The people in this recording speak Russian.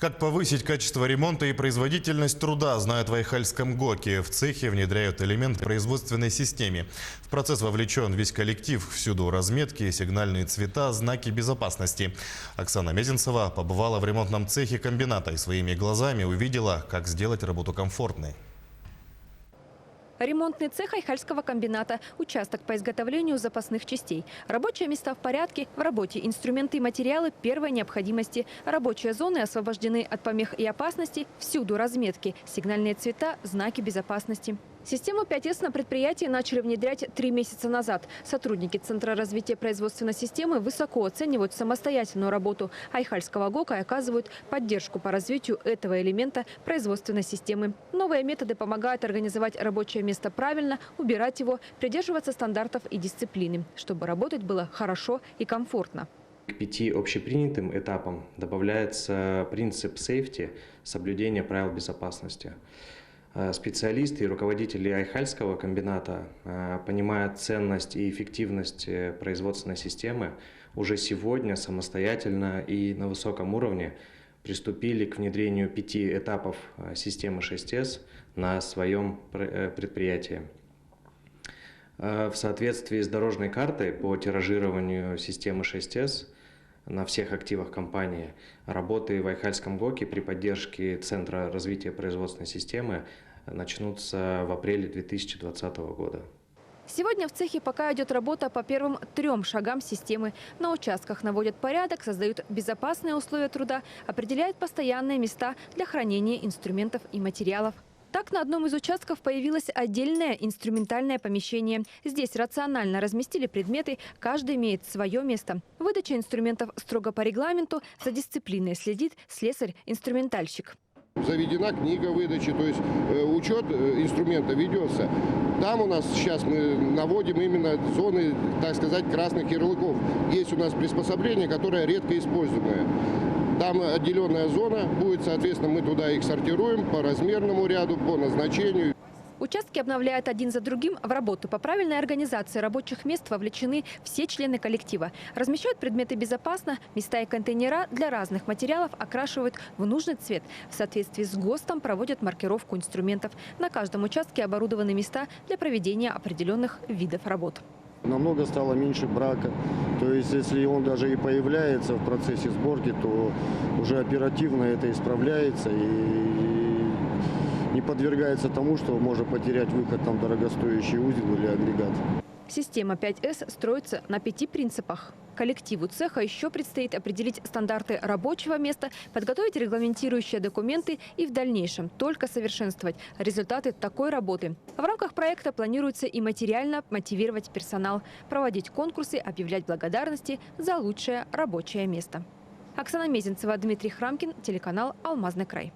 Как повысить качество ремонта и производительность труда, знают в Айхальском ГОКе. В цехе внедряют элементы производственной системы. В процесс вовлечен весь коллектив. Всюду разметки, сигнальные цвета, знаки безопасности. Оксана Мезенцева побывала в ремонтном цехе комбината и своими глазами увидела, как сделать работу комфортной. Ремонтный цех Айхальского комбината – участок по изготовлению запасных частей. Рабочие места в порядке, в работе инструменты и материалы первой необходимости. Рабочие зоны освобождены от помех и опасностей, всюду разметки, сигнальные цвета, знаки безопасности. Систему 5С на предприятии начали внедрять 3 месяца назад. Сотрудники Центра развития производственной системы высоко оценивают самостоятельную работу Айхальского ГОКа и оказывают поддержку по развитию этого элемента производственной системы. Новые методы помогают организовать рабочее место правильно, убирать его, придерживаться стандартов и дисциплины, чтобы работать было хорошо и комфортно. К 5 общепринятым этапам добавляется принцип сейфти – соблюдение правил безопасности. Специалисты и руководители Айхальского комбината, понимая ценность и эффективность производственной системы, уже сегодня самостоятельно и на высоком уровне приступили к внедрению 5 этапов системы 6С на своем предприятии. В соответствии с дорожной картой по тиражированию системы 6С на всех активах компании, работы в Айхальском ГОКе при поддержке Центра развития производственной системы начнутся в апреле 2020 года. Сегодня в цехе пока идет работа по первым 3 шагам системы. На участках наводят порядок, создают безопасные условия труда, определяют постоянные места для хранения инструментов и материалов. Так, на одном из участков появилось отдельное инструментальное помещение. Здесь рационально разместили предметы, каждый имеет свое место. Выдача инструментов строго по регламенту, за дисциплиной следит слесарь-инструментальщик. Заведена книга выдачи, то есть учет инструмента ведется. Там у нас сейчас мы наводим именно зоны, так сказать, красных ярлыков. Есть у нас приспособление, которое редко используемое. Там отделенная зона будет, соответственно, мы туда их сортируем по размерному ряду, по назначению. Участки обновляют один за другим. В работу по правильной организации рабочих мест вовлечены все члены коллектива. Размещают предметы безопасно, места и контейнера для разных материалов окрашивают в нужный цвет. В соответствии с ГОСТом проводят маркировку инструментов. На каждом участке оборудованы места для проведения определенных видов работ. Намного стало меньше брака. То есть, если он даже и появляется в процессе сборки, то уже оперативно это исправляется и не подвергается тому, что может потерять выход там дорогостоящий узел или агрегат. Система 5С строится на 5 принципах. Коллективу цеха еще предстоит определить стандарты рабочего места, подготовить регламентирующие документы и в дальнейшем только совершенствовать результаты такой работы. В рамках проекта планируется и материально мотивировать персонал, проводить конкурсы, объявлять благодарности за лучшее рабочее место. Оксана Мезенцева, Дмитрий Храмкин, телеканал «Алмазный край».